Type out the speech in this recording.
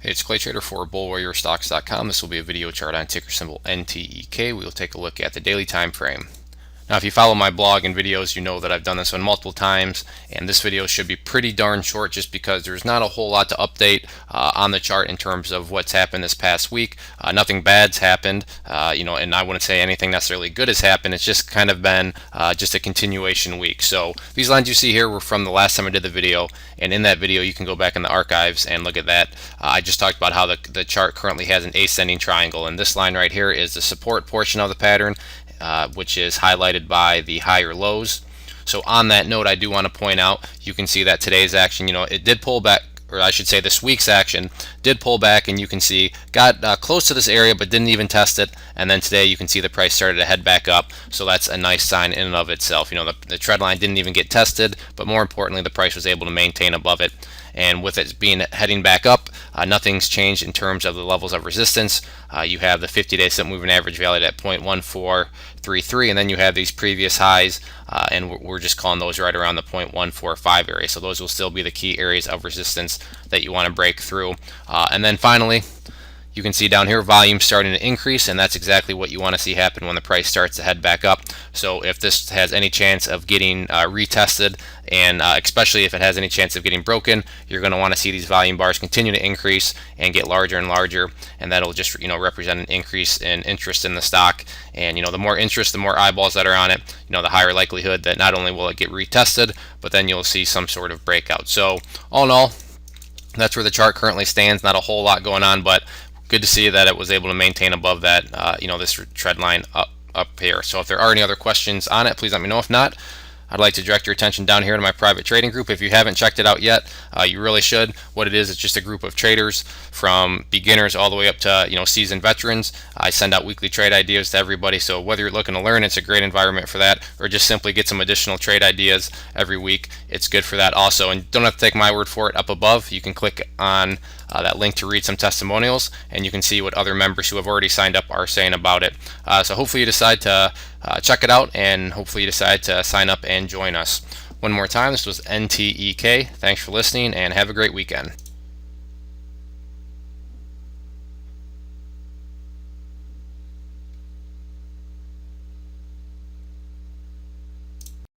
Hey, it's Clay Trader for BullWarriorStocks.com. This will be a video chart on ticker symbol NTEK. We will take a look at the daily time frame. Now, if you follow my blog and videos, you know that I've done this one multiple times, and this video should be pretty darn short just because there's not a whole lot to update on the chart in terms of what's happened this past week. Nothing bad's happened, and I wouldn't say anything necessarily good has happened. It's just kind of been just a continuation week. So these lines you see here were from the last time I did the video, and in that video you can go back in the archives and look at that. I just talked about how the chart currently has an ascending triangle, and this line right here is the support portion of the pattern, which is highlighted by the higher lows. So on that note, I do want to point out, you can see that today's action, it did pull back, or I should say this week's action did pull back, and you can see got close to this area but didn't even test it, and then today you can see the price started to head back up. So that's a nice sign in and of itself. The trend line didn't even get tested, but more importantly the price was able to maintain above it. And with it heading back up, nothing's changed in terms of the levels of resistance. You have the 50-day simple moving average valued at 0.1433, and then you have these previous highs, and we're just calling those right around the 0.145 area. So those will still be the key areas of resistance that you want to break through. And then finally, you can see down here volume starting to increase, and that's exactly what you want to see happen when the price starts to head back up. So if this has any chance of getting retested, and especially if it has any chance of getting broken, you're going to want to see these volume bars continue to increase and get larger and larger, and that'll just represent an increase in interest in the stock. And the more interest, the more eyeballs that are on it, the higher likelihood that not only will it get retested, but then you'll see some sort of breakout. So all in all, that's where the chart currently stands. Not a whole lot going on, but good to see that it was able to maintain above that, this trend line up here. So if there are any other questions on it, please let me know. If not, I'd like to direct your attention down here to my private trading group. If you haven't checked it out yet, you really should. What it is, it's just a group of traders from beginners all the way up to seasoned veterans. I send out weekly trade ideas to everybody, so whether you're looking to learn, it's a great environment for that, or just simply get some additional trade ideas every week. It's good for that also. And don't have to take my word for it. Up above, you can click on that link to read some testimonials, and you can see what other members who have already signed up are saying about it. So hopefully you decide to check it out, and hopefully you decide to sign up and join us. One more time, this was NTEK. Thanks for listening, and have a great weekend.